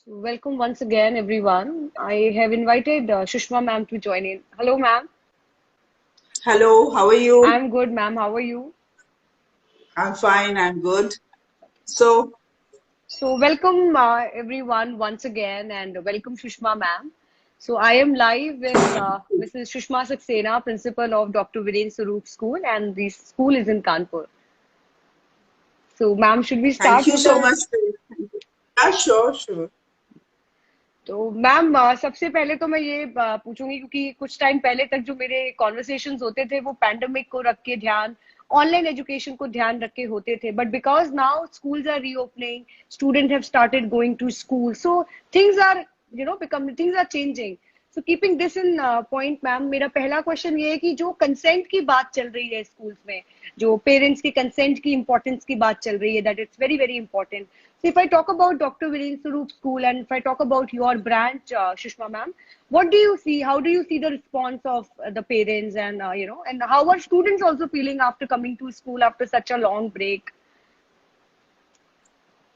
Welcome once again, everyone. I have invited Shushma ma'am to join in. Hello, ma'am. Hello, how are you? I'm good, ma'am. How are you? I'm fine, I'm good. So, So, welcome everyone once again, and welcome Shushma ma'am. So, I am live with Mrs. Shushma Saxena, principal of Dr. Viren Saroop School, and the school is in Kanpur. So, ma'am, should we thank start you with so the much. Yeah, sure. तो ma'am सबसे पहले तो मैं ये पूछूंगी क्योंकि कुछ time पहले तक जो मेरे कॉन्वर्सेशंस होते थे वो पैंडेमिक को रख के ध्यान ऑनलाइन एजुकेशन को ध्यान रख के होते थे but because now schools are reopening student have started going to school so things are become things are changing so keeping this in point ma'am मेरा पहला क्वेश्चन ये है कि जो कंसेंट की बात चल रही है स्कूल्स में जो पेरेंट्स के कंसेंट की इंपॉर्टेंस की बात चल रही है that it's very very important. So if I talk about Dr. Viren Saroop School and if I talk about your branch, Shushma ma'am, what do you see? How do you see the response of the parents and and how are students also feeling after coming to school after such a long break?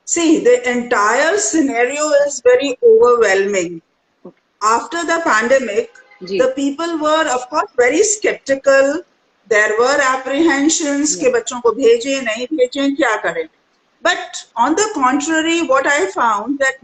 See, the entire scenario is very overwhelming. Okay. After the pandemic, जी. the people were, of course, very skeptical. There were apprehensions Yeah. कि बच्चों को भेजें, नहीं भेजें, क्या करें. But on the contrary, what I found that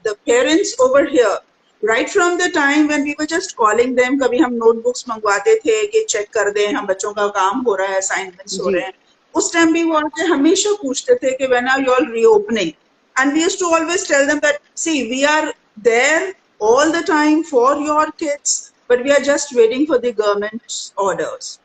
the parents over here, right from the time when we were just calling them, कभी हम notebooks मंगवाते थे कि check कर दें हम बच्चों का काम हो रहा है, assignments हो जी. रहे हैं. उस टाइम भी वो आके हमेशा पूछते थे कि when are you all reopening? And we used to always tell them that, see, we are there all the time for your kids, but we are just waiting for the government's orders.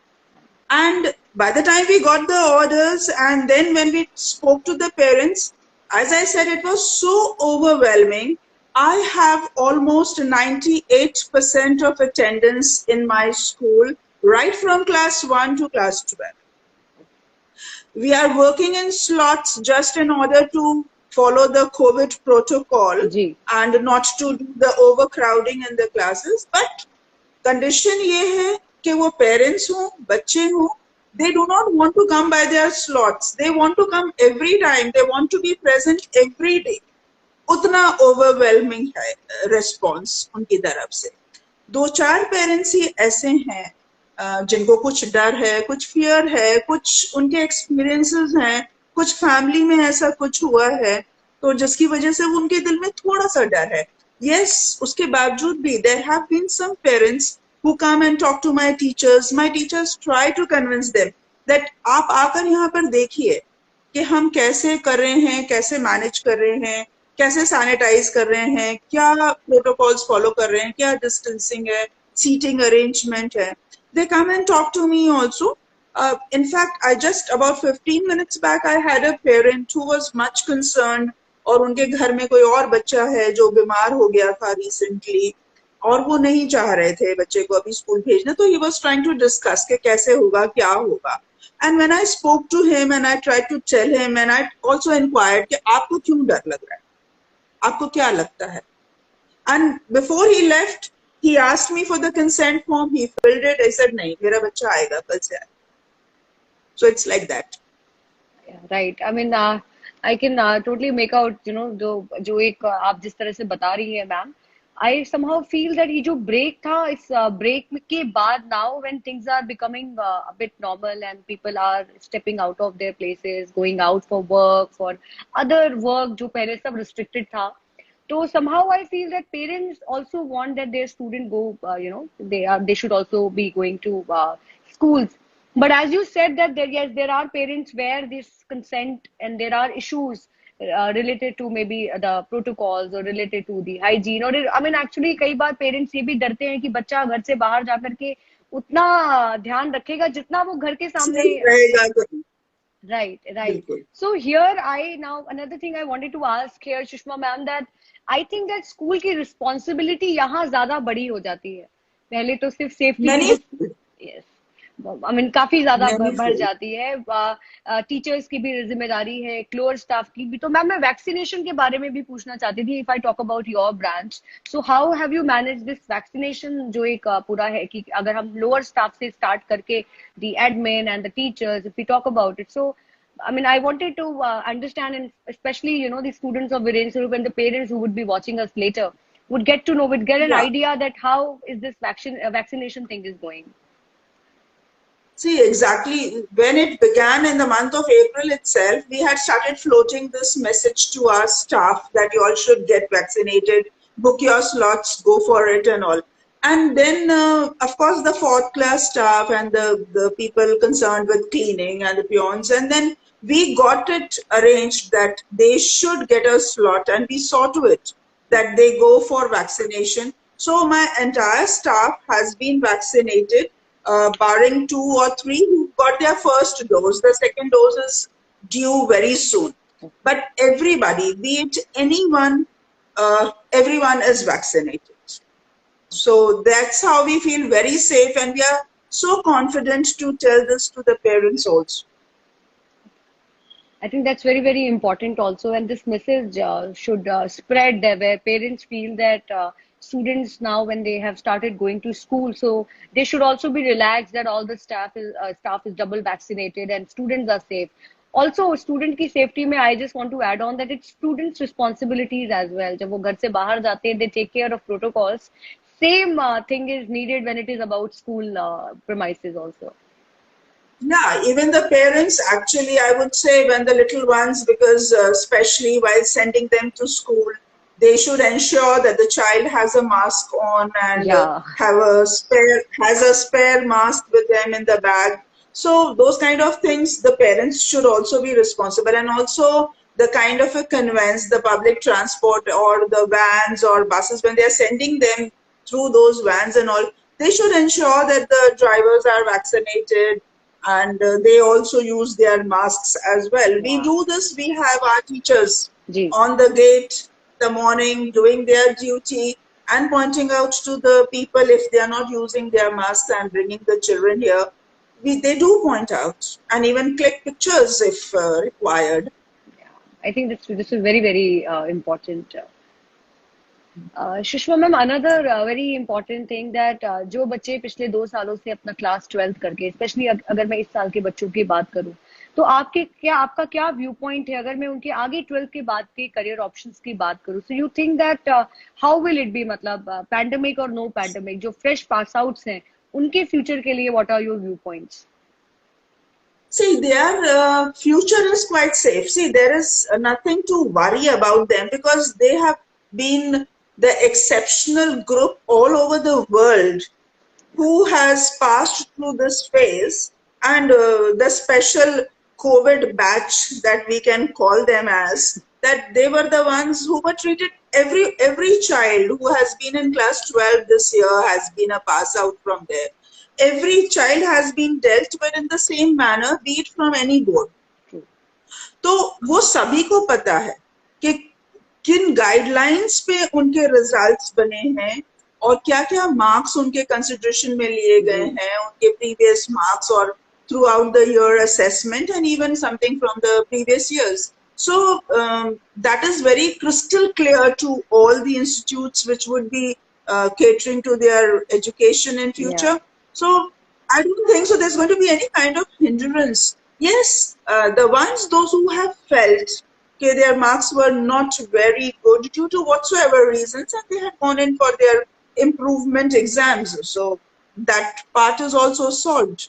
And by the time we got the orders, and then when we spoke to the parents, as I said, it was so overwhelming. I have almost 98% of attendance in my school, right from class 1 to class 12. We are working in slots just in order to follow the COVID protocol ji. and not to do the overcrowding in the classes. But condition ये है कि वो parents हों, बच्चे हों, they do not want to come by their slots. They want to come every time. They want to be present every day. उतना overwhelming है response उनकी तरफ से. दो चार पेरेंट्स ही ऐसे हैं जिनको कुछ डर है, कुछ फियर है, कुछ उनके एक्सपीरियंसेस हैं, कुछ फैमिली में ऐसा कुछ हुआ है तो जिसकी वजह से उनके दिल में थोड़ा सा डर है. Yes, उसके बावजूद भी there have been some parents who come and talk to my teachers. My teachers try to convince them that आप आकर यहाँ पर देखिए कि हम कैसे कर रहे हैं, कैसे मैनेज कर रहे हैं, कैसे सैनिटाइज कर रहे हैं, क्या प्रोटोकॉल्स फॉलो कर रहे हैं, क्या डिस्टेंसिंग है, सीटिंग अरेंजमेंट है. They come and talk to me also. In fact, I just about 15 minutes back, I had a parent who was much concerned और उनके घर में कोई और बच्चा है जो बीमार हो गया था रिसेंटली और वो नहीं चाह रहे थे बच्चे को अभी स्कूल भेजना. तो he was trying to discuss कि कैसे होगा, क्या होगा. And when I spoke to him and I tried to tell him and I also inquired कि आपको क्यों डर लग रहा है, आपको क्या लगता है. And before he left, he asked me for the consent form. He filled it. I said, नहीं, मेरा बच्चा आएगा कल से. So it's like that. Yeah, right. I mean, I can totally make out, जो एक आप जिस तरह से बता रही हैं ma'am. I somehow feel that ये जो break था, इस break के बाद now when things are becoming a bit normal and people are stepping out of their places, going out for work, for other work जो पहले सब restricted था. So somehow I feel that parents also want that their student go, they should also be going to schools. But as you said that there, yes, there are parents where this consent and there are issues related to maybe the protocols or related to the hygiene or I mean actually कई बार parents ये भी डरते हैं कि बच्चा घर से बाहर जाकर के उतना ध्यान रखेगा जितना वो घर के सामने. Safe रहेगा तो Right, right. बिल्कुल. So here I now another thing I wanted to ask here, Sushma ma'am, that I think that school की responsibility यहाँ ज्यादा बड़ी हो जाती है. पहले तो सिर्फ safety की Many, yes, I mean काफी ज्यादा many बढ़ fold. जाती है. टीचर्स की भी जिम्मेदारी है, क्लोर स्टाफ की भी. तो मैम मैं वैक्सीनेशन के बारे में भी पूछना चाहती थी. If I talk about your branch, so how have you manage this vaccination जो एक पूरा है कि अगर हम लोअर स्टाफ से स्टार्ट करके the admin and the teachers if we talk about it, so I mean, I wanted to understand, and especially, the students of Viren Swarup and the parents who would be watching us later would get to know, would get an Yeah. idea that how is this vaccination thing is going. See, exactly when it began in the month of April itself, we had started floating this message to our staff that you all should get vaccinated, book your slots, go for it, and all. And then, of course, the fourth class staff and the people concerned with cleaning and the peons. And then we got it arranged that they should get a slot, and we saw to it that they go for vaccination. So my entire staff has been vaccinated, barring 2 or 3 who got their first dose. The second dose is due very soon. But everybody, be it anyone, everyone is vaccinated. So that's how we feel very safe, and we are so confident to tell this to the parents also. I think that's very, very important also. And this message should spread there, where parents feel that students now, when they have started going to school, so they should also be relaxed that all the staff is double vaccinated and students are safe. Also, student की safety में, I just want to add on that it's students' responsibilities as well. जब वो घर से बाहर जाते हैं, they take care of protocols. Same thing is needed when it is about school premises also. Yeah, even the parents, actually, I would say when the little ones, because especially while sending them to school, they should ensure that the child has a mask on and Yeah. has a spare mask with them in the bag. So those kind of things, the parents should also be responsible, and also the kind of a conveyance, the public transport or the vans or buses, when they are sending them through those vans and all, they should ensure that the drivers are vaccinated, and they also use their masks as well. Wow. We do this, we have our teachers Ji. on the gate the morning doing their duty and pointing out to the people if they are not using their masks and bringing the children here. They do point out and even click pictures if required. Yeah. I think this is very, very important. Sushma ma'am, another very important thing that जो बच्चे पिछले 2 सालों से अपना class 12th करके, specially अगर मैं इस साल के बच्चों की बात करूं, तो आपका क्या व्यू पॉइंट है अगर मैं उनके आगे 12th के बाद के करियर ऑप्शंस की बात करूं? So you think that how will it be, मतलब पैंडेमिक और नो पैंडेमिक, जो फ्रेश पास आउट्स हैं उनके फ्यूचर के लिए what are your view points? See, their future is quite safe. See, there is nothing to worry about them because they have been the exceptional group all over the world who has passed through this phase, and the special COVID batch that we can call them as, that they were the ones who were treated. Every child who has been in class 12 this year has been a pass out from there. Every child has been dealt with in the same manner, be it from any board. तो वो सभी को पता है कि किन guidelines पे उनके रिजल्ट्स बने हैं और क्या क्या मार्क्स उनके कंसिडरेशन में लिए गए हैं, उनके प्रीवियस मार्क्स और through out the year assessment and even something from the previous years. So that is very crystal clear to all the institutes which would be catering to their education in future. Yeah. So I don't think so there's going to be any kind of hindrance. Yes, the ones, those who have felt that their marks were not very good due to whatsoever reasons, and they had gone in for their improvement exams. So that part is also solved.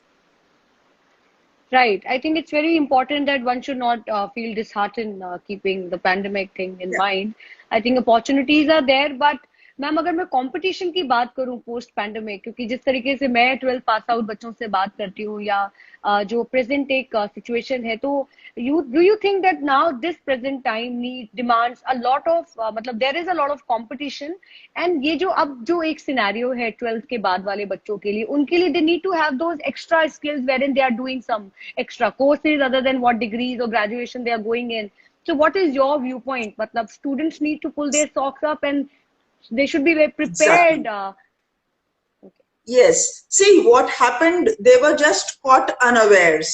Right. I think it's very important that one should not feel disheartened keeping the pandemic thing in mind. I think opportunities are there, but ma'am अगर मैं competition की बात करूं post pandemic, क्योंकि जिस तरीके से मैं 12 पास आउट बच्चों से बात करती हूँ या जो प्रेजेंट एक सिचुएशन है, तो do you think that now this present time need demands a lot of, मतलब there is a lot of competition, and ये जो अब जो एक सिनेरियो है 12th के बाद वाले बच्चों के लिए, उनके लिए they need to have those extra skills wherein they are doing some extra courses other than what degrees or graduation they are going in. So what is your viewpoint? मतलब students need to pull their socks up and they should be very prepared. Exactly. Okay. Yes. See what happened. They were just caught unawares.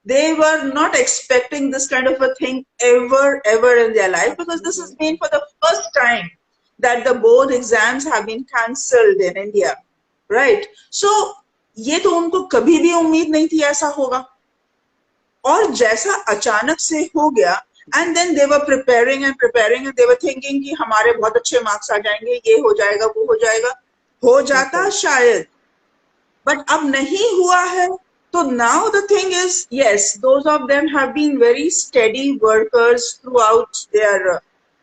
They were not expecting this kind of a thing ever in their life, because this has been for the first time that the board exams have been cancelled in India, right? So ये तो उनको कभी भी उम्मीद नहीं थी ऐसा होगा. और जैसा अचानक से हो गया, and then they were preparing and they were thinking कि हमारे बहुत अच्छे मार्क्स आ जाएंगे, ये हो जाएगा, वो हो जाएगा, हो जाता शायद, बट अब नहीं हुआ है. तो now the thing is, yes, those of them have been very steady workers throughout their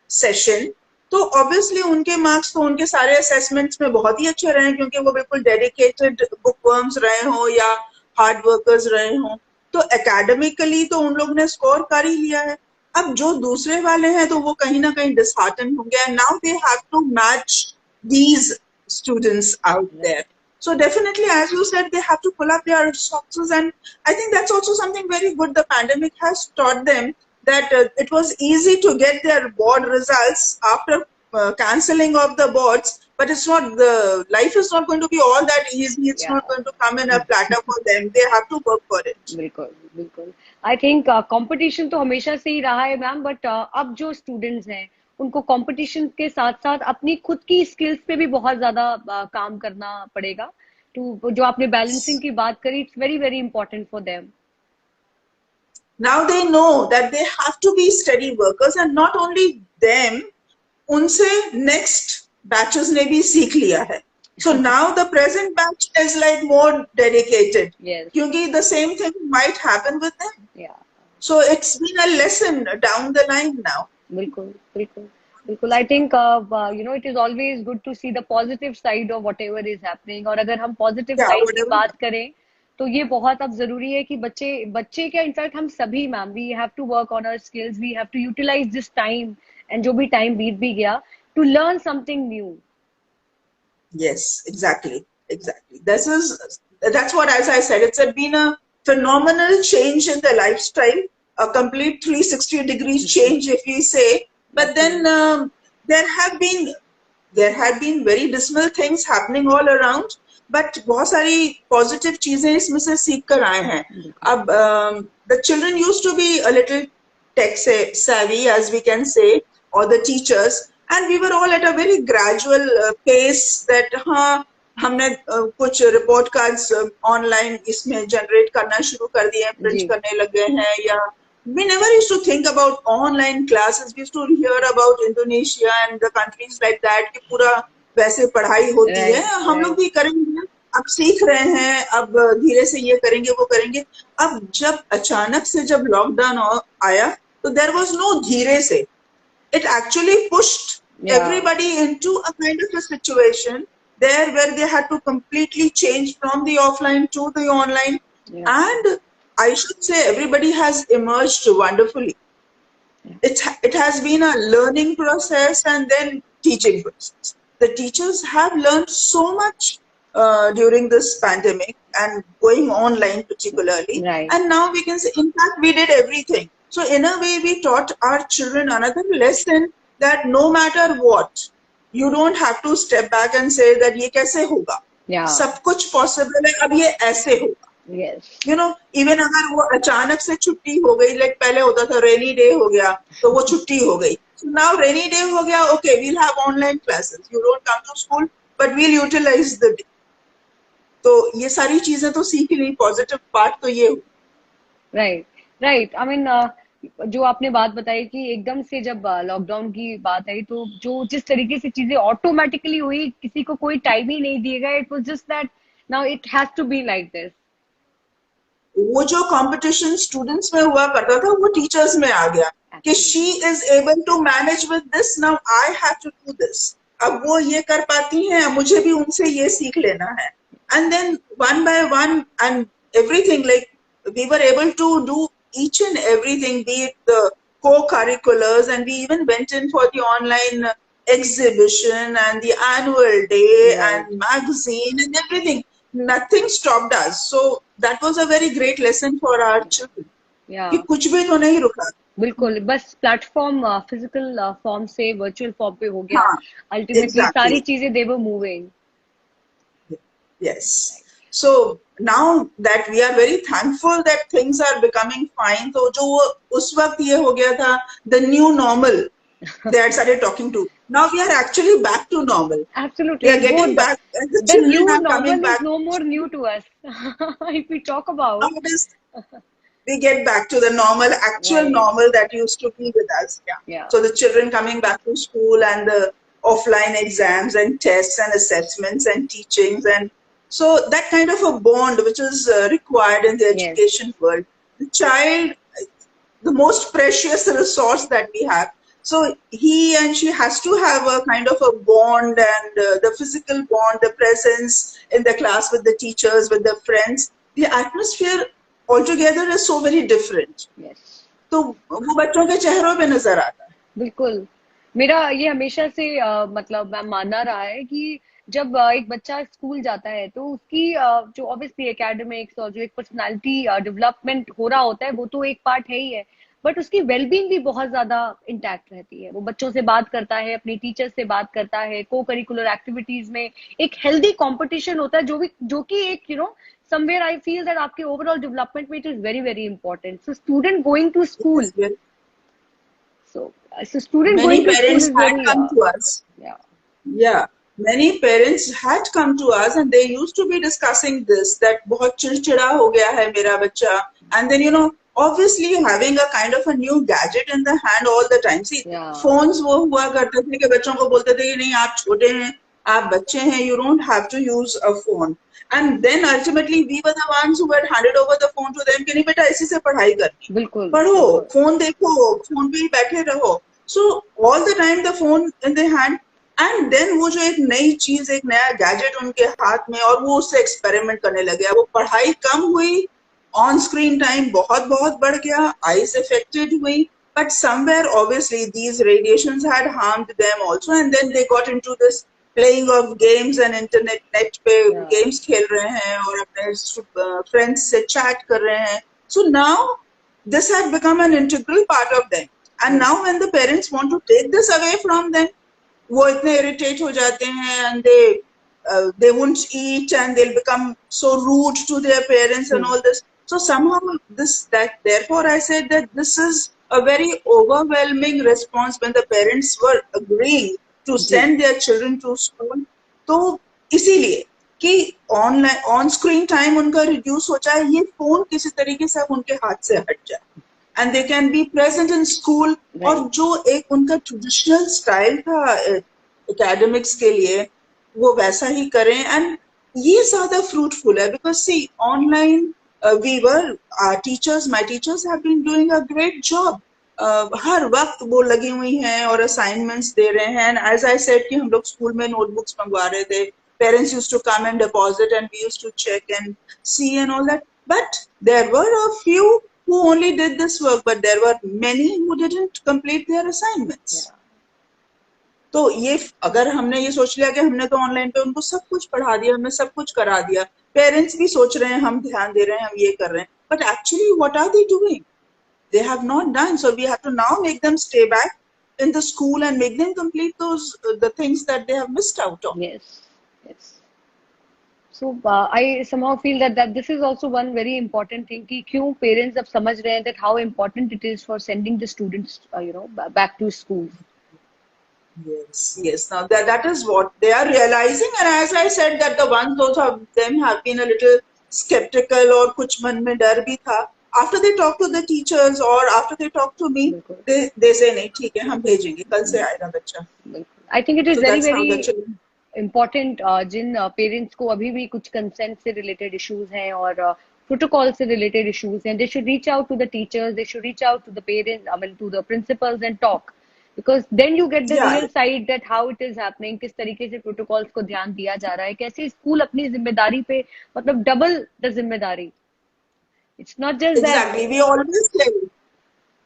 session. तो ऑब्वियसली उनके मार्क्स तो उनके सारे असेसमेंट्स में बहुत ही अच्छे रहे, क्योंकि वो बिल्कुल डेडिकेटेड बुक वर्म्स रहे हो या हार्ड वर्कर्स रहे हो. तो एकेडमिकली तो उन लोग ने स्कोर कर ही लिया है. अब जो दूसरे वाले हैं तो वो कहीं ना कहीं डिसहार्टन होंगे, and now they have to match these students out there. So definitely, as you said, they have to pull up their socks, and I think that's also something very good the pandemic has taught them, that it was easy to get their board results after cancelling of the boards, but it's not, the life is not going to be all that easy. It's not going to come in a platter for them. They have to work for it. बिल्कुल बिल्कुल. I think competition तो हमेशा से ही रहा है ma'am, but अब जो students हैं उनको कंपटीशन के साथ साथ अपनी खुद की स्किल्स पे भी बहुत ज्यादा काम करना पड़ेगा. तो जो आपने बैलेंसिंग की बात करी, it's very very important for them. Now they know that they have to be steady workers, and not only them, उनसे next batches ने भी सीख लिया है. So now the present batch is like more dedicated. Yes. क्योंकि the same thing might happen with them. Yeah. So it's been a lesson down the line now. बिल्कुल बिल्कुल बिल्कुल. I think you know it is always good to see the positive side of whatever is happening. और अगर हम positive side की बात करें तो ये बहुत अब जरूरी है कि बच्चे क्या, इनफैक्ट हम सभी ma'am, we have to work on our skills, we have to utilise this time, and जो भी टाइम बीत भी गया, to learn something new. Yes, exactly. That's what, as I said, it's been a phenomenal change in the lifestyle, a complete 360 degrees change, if we say. But then there have been very dismal things happening all around, but बहुत सारी positive चीजें इसमें से सीख कर आए हैं. अब the children used to be a little tech savvy, as we can say, or the teachers, and we were all at a very gradual pace that हाँ हमने कुछ रिपोर्ट कार्ड्स ऑनलाइन इसमें जनरेट करना शुरू कर दिए, प्रिंट करने लगे हैं, या we never used to think about online classes. We used to hear about Indonesia and the countries like that कि पूरा वैसे पढ़ाई होती है, हम लोग भी करेंगे, अब सीख रहे हैं, अब धीरे से ये करेंगे वो करेंगे. अब जब अचानक से जब लॉकडाउन आया तो there was no धीरे से. It actually pushed everybody into a kind of a situation there where they had to completely change from the offline to the online. And I should say everybody has emerged wonderfully. It has been a learning process and then teaching process. The teachers have learned so much during this pandemic and going online particularly. And now we can say, in fact, we did everything. So in a way, we taught our children another lesson, that no matter what, you don't have to step back and say that ये कैसे होगा. सब कुछ possible है, अब ये ऐसे होगा. You know, even अगर वो अचानक से छुट्टी हो गई, like पहले होता था rainy day हो गया तो वो छुट्टी हो गई. So now rainy day हो गया, okay, we'll have online classes. You don't come to school, but we'll utilize the day. तो ये सारी चीजें तो सीख ली, पॉजिटिव पार्ट तो ये. राइट. आई मीन जो आपने बात बताई कि एकदम से जब लॉकडाउन की बात आई तो जो जिस तरीके से चीजें ऑटोमेटिकली हुई, किसी को कोई टाइम ही नहीं दिया गया. It was just that now it has to be like this. वो जो कंपटीशन स्टूडेंट्स में हुआ करता था वो टीचर्स में आ गया कि she is able to manage with this, now I have to do this. अब वो ये कर पाती हैं, मुझे भी उनसे ये सीख लेना है. And then one by one and everything, like we were able to do each and everything, be it the co-curriculars, and we even went in for the online exhibition and the annual day and magazine and everything. Nothing stopped us. So that was a very great lesson for our children. कि कुछ भी तो नहीं रुका. बिल्कुल, बस platform physical form से virtual form पे हो गया. अल्टीमेटली सारी चीजें they were moving. Yes. So now that we are very thankful that things are becoming fine, तो जो उस वक्त ये हो गया था, the new normal, they had started talking to. Now we are actually back to normal. Absolutely. We are getting back. The new normal is no more new to us. If we talk about. we get back to the normal, actual Right. normal that used to be with us. Yeah. Yeah. So the children coming back to school and the offline exams and tests and assessments and teachings, and so that kind of a bond which is required in the Yes. education world. The child, the most precious resource that we have. So he and she has to have a kind of a bond, and the physical bond, the presence in the class with the teachers, with the friends. The atmosphere altogether is so very different. Yes. तो वो बच्चों के चेहरों पे नजर आता है. बिल्कुल. मेरा ये हमेशा से मतलब मैं मानना रहा है कि जब एक बच्चा स्कूल जाता है तो उसकी जो ऑब्वियसली एकेडमिक्स और जो एक पर्सनालिटी डेवलपमेंट हो रहा होता है वो तो एक पार्ट है ही है, बट उसकी वेलबींग भी बहुत ज्यादा इंटैक्ट रहती है. वो बच्चों से बात करता है, अपनी टीचर से बात करता है, को करिकुलर एक्टिविटीज में एक हेल्दी कंपटीशन होता है जो कि एक somewhere I feel that आपके ओवरऑल डेवलपमेंट में it is very very important. So student going to school, so student Many going to school parents is had very come to us. yeah. Yeah, many parents had come to us and they used to be discussing this, that बहुत चिड़चिड़ा हो गया है मेरा बच्चा. And then, obviously having a kind of a new gadget in the hand all the time. See, Yeah. phones वो हुआ करते थे कि बच्चों को बोलते थे कि नहीं आप छोटे हैं, आप बच्चे हैं, you don't have to use a phone. And then ultimately we were the ones who had handed over the phone to them कि नहीं बेटा इसी से पढ़ाई करनी, बिल्कुल पढ़ो, फोन देखो, फोन पे ही बैठे रहो. So all the time the phone in their hand. And then वो जो एक नई चीज, एक नया गैजेट उनके हाथ में, और वो उससे एक्सपेरिमेंट करने लगे. वो पढ़ाई कम हुई, ऑन स्क्रीन टाइम बहुत बहुत बढ़ गया, आईज अफेक्टेड हुई, but somewhere obviously these radiations had harmed them also. And then they got into this playing of games and internet, net पे गेम्स खेल रहे हैं और अपने फ्रेंड्स से चैट कर रहे हैं. So now this had become an integral part of them. And now when the parents want to take this away from them, वो इतने इरिटेट हो जाते हैं, and they won't eat and they'll become so rude to their parents and all this. So somehow therefore I said that this is a very overwhelming response when the parents were agreeing to send their children to school. तो इसीलिए कि online on screen time उनका reduce हो जाए, ये phone किसी तरीके से अब उनके हाथ से हट जाए, and they can be present in school. Right. और जो एक उनका ट्रेडिशनल स्टाइल था एकेडमिक्स के लिए वो वैसा ही करें. एंड ये ज्यादा फ्रूटफुल है because see online we were teachers, my teachers have been doing a great job. हर वक्त वो लगी हुई हैं और असाइनमेंट्स दे रहे हैं. एंड एज आई सेड कि हम लोग स्कूल में नोटबुक्स मंगवा रहे थे, parents used to come and deposit and we used to check and see and all that. But there were a few who only did this work, but there were many who didn't complete their assignments. Yeah. तो ये अगर हमने ये सोच लिया कि हमने तो ऑनलाइन पे उनको सब कुछ पढ़ा दिया, हमने सब कुछ करा दिया, पेरेंट्स भी सोच रहे हैं हम ध्यान दे रहे हैं, हम ये कर रहे हैं, but actually what are they doing? They have not done. So we have to now make them stay back in the school and make them complete those the things that they have missed out on. Yes, yes. So I somehow feel that this is also one very important thing कि क्यों parents अब समझ रहे हैं that how important it is for sending the students back to school. Yes. Now that is what they are realizing, and as I said that the ones, those of them have been a little skeptical और कुछ मन में डर भी था. After they talk to the teachers or after they talk to me, they say नहीं ठीक है हम भेजेंगे, कल से आएगा बच्चा. I think it is so very important जिन पेरेंट्स को अभी भी कुछ कंसेंट से रिलेटेड इश्यूज हैं और प्रोटोकॉल से रिलेटेड इश्यूज हैं, they should reach out to the teachers, they should reach out to the parents, I mean to the principals and talk, because then you get the real side that how it is happening, किस तरीके से protocols को ध्यान दिया जा रहा है, कैसे स्कूल अपनी जिम्मेदारी पे मतलब डबल द जिम्मेदारी. It's not just exactly. that.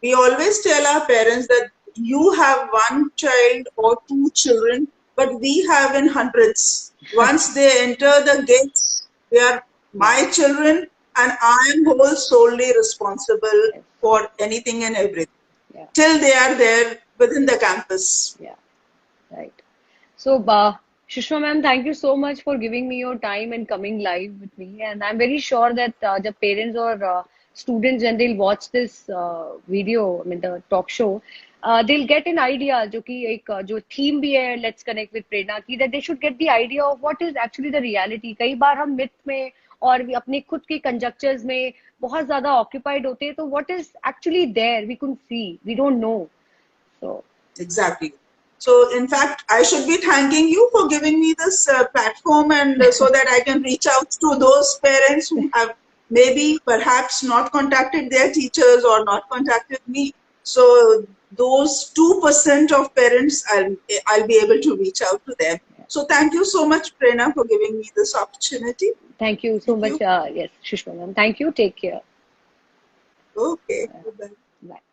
We always tell our parents that you have one child or two children, but we have in hundreds. Once they enter the gates, they are my children, and I am whole solely responsible for anything and everything. Yeah. Till they are there within the campus. Yeah, right. So, Shushma ma'am, thank you so much for giving me your time and coming live with me. And I'm very sure that the parents or students, when they'll watch this video, I mean the talk show, they'll get an idea, जो कि एक जो theme भी है, let's connect with Prerna की, that they should get the idea of what is actually the reality. कई बार हम myth में और भी अपने खुद के कंजक्चर्स में बहुत ज्यादा ऑक्यूपाइड होते हैं, तो what is actually there we could see, we don't know. So Exactly. So, in fact, I should be thanking you for giving me this platform, and so that I can reach out to those parents who have maybe perhaps not contacted their teachers or not contacted me. So, those 2% of parents, I'll be able to reach out to them. So, thank you so much, Prerna, for giving me this opportunity. thank you so Thank much. you. Yes, Sushma ma'am, thank you, take care. Okay. Bye-bye. Bye.